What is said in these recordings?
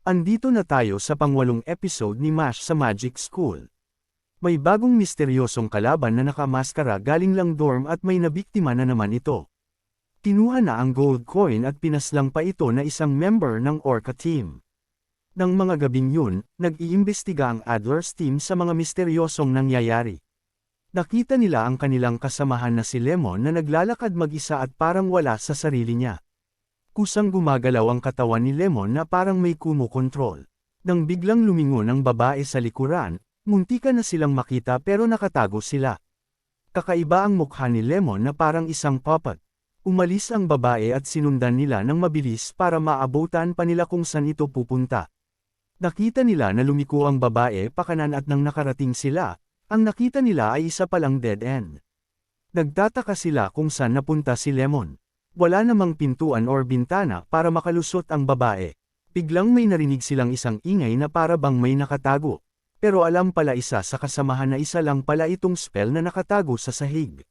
Andito na tayo sa pangwalong episode ni MASH sa Magic School. May bagong misteryosong kalaban na nakamaskara galing lang dorm at may nabiktima na naman ito. Kinuha na ang gold coin at pinaslang pa ito na isang member ng Orca team. Nang mga gabing yun, nag-iimbestiga ang Adler's team sa mga misteryosong nangyayari. Nakita nila ang kanilang kasamahan na si Lemon na naglalakad mag-isa at parang wala sa sarili niya. Kusang gumagalaw ang katawan ni Lemon na parang may kumokontrol. Nang biglang lumingon ang babae sa likuran, muntika na silang makita pero nakatago sila. Kakaiba ang mukha ni Lemon na parang isang puppet. Umalis ang babae at sinundan nila ng mabilis para maabutan pa nila kung saan ito pupunta. Nakita nila na lumiko ang babae pakanan at nang nakarating sila, ang nakita nila ay isa palang dead end. Nagtataka sila kung saan napunta si Lemon. Wala namang pintuan or bintana para makalusot ang babae. Biglang may narinig silang isang ingay na para bang may nakatago. Pero alam pala isa sa kasamahan na isa lang pala itong spell na nakatago sa sahig.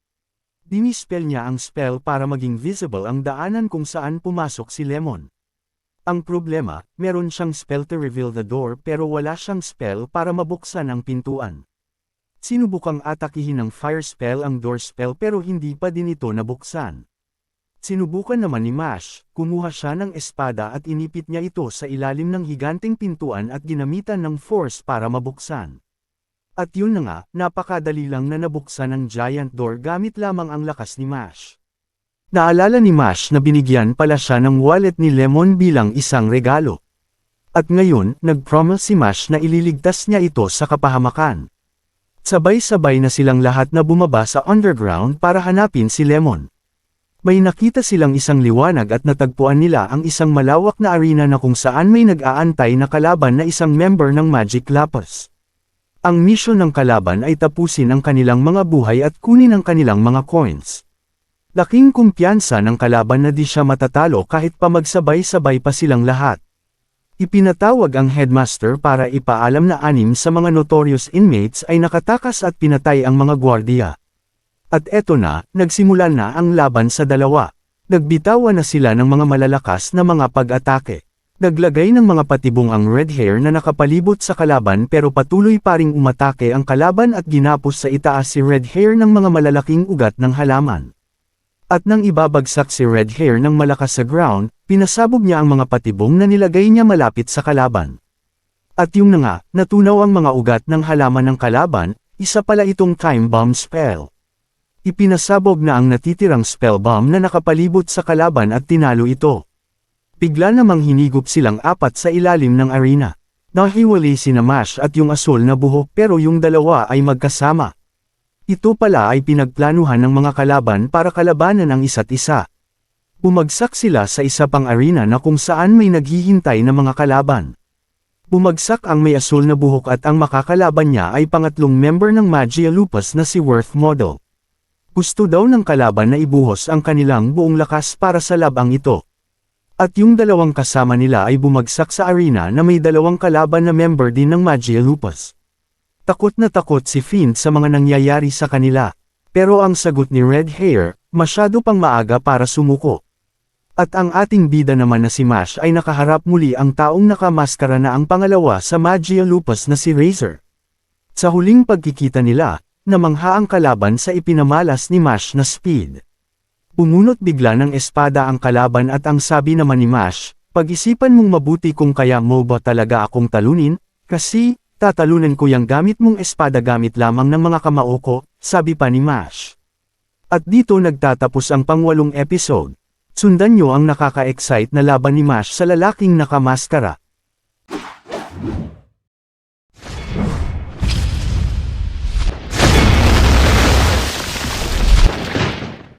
Dinispell niya ang spell para maging visible ang daanan kung saan pumasok si Lemon. Ang problema, meron siyang spell to reveal the door pero wala siyang spell para mabuksan ang pintuan. Sinubukang atakihin ng fire spell ang door spell pero hindi pa din ito nabuksan. Sinubukan naman ni MASH, kumuha siya ng espada at inipit niya ito sa ilalim ng higanteng pintuan at ginamitan ng force para mabuksan. At yun na nga, napakadali lang na nabuksan ang giant door gamit lamang ang lakas ni MASH. Naalala ni MASH na binigyan pala siya ng wallet ni Lemon bilang isang regalo. At ngayon, nag-promise si MASH na ililigtas niya ito sa kapahamakan. Sabay-sabay na silang lahat na bumaba sa underground para hanapin si Lemon. May nakita silang isang liwanag at natagpuan nila ang isang malawak na arena na kung saan may nag-aantay na kalaban na isang member ng Magic Lapis. Ang misyon ng kalaban ay tapusin ang kanilang mga buhay at kunin ang kanilang mga coins. Laking kumpiyansa ng kalaban na di siya matatalo kahit pa magsabay-sabay pa silang lahat. Ipinatawag ang headmaster para ipaalam na 6 sa mga notorious inmates ay nakatakas at pinatay ang mga gwardiya. At eto na, nagsimula na ang laban sa dalawa. Nagbitawan na sila ng mga malalakas na mga pag-atake. Naglagay ng mga patibong ang red hair na nakapalibot sa kalaban pero patuloy pa ring umatake ang kalaban at ginapos sa itaas si red hair ng mga malalaking ugat ng halaman. At nang ibabagsak si red hair ng malakas sa ground, pinasabog niya ang mga patibong na nilagay niya malapit sa kalaban. At yung na nga, natunaw ang mga ugat ng halaman ng kalaban, isa pala itong time bomb spell. Ipinasabog na ang natitirang spell bomb na nakapalibot sa kalaban at tinalo ito. Bigla namang hinigop silang 4 sa ilalim ng arena. Nahiwalay sina MASH at yung asul na buhok pero yung dalawa ay magkasama. Ito pala ay pinagplanuhan ng mga kalaban para kalabanan ang isa't isa. Bumagsak sila sa isa pang arena na kung saan may naghihintay na mga kalaban. Bumagsak ang may asul na buhok at ang makakalaban niya ay pangatlong member ng Magia Lupus na si Worth Model. Gusto daw ng kalaban na ibuhos ang kanilang buong lakas para sa labang ito. At yung dalawang kasama nila ay bumagsak sa arena na may dalawang kalaban na member din ng Magia Lupus. Takot na takot si Finn sa mga nangyayari sa kanila. Pero ang sagot ni Red Hair, masyado pang maaga para sumuko. At ang ating bida naman na si MASH ay nakaharap muli ang taong nakamaskara na ang pangalawa sa Magia Lupus na si Razor. Sa huling pagkikita nila, namangha ang kalaban sa ipinamalas ni MASH na speed. Pumunot bigla ng espada ang kalaban at ang sabi naman ni MASH, pag-isipan mong mabuti kung kaya mo ba talaga akong talunin, kasi, tatalunan ko yang gamit mong espada gamit lamang ng mga kamao ko, sabi pa ni MASH. At dito nagtatapos ang pangwalong episode. Sundan nyo ang nakaka-excite na laban ni MASH sa lalaking nakamaskara.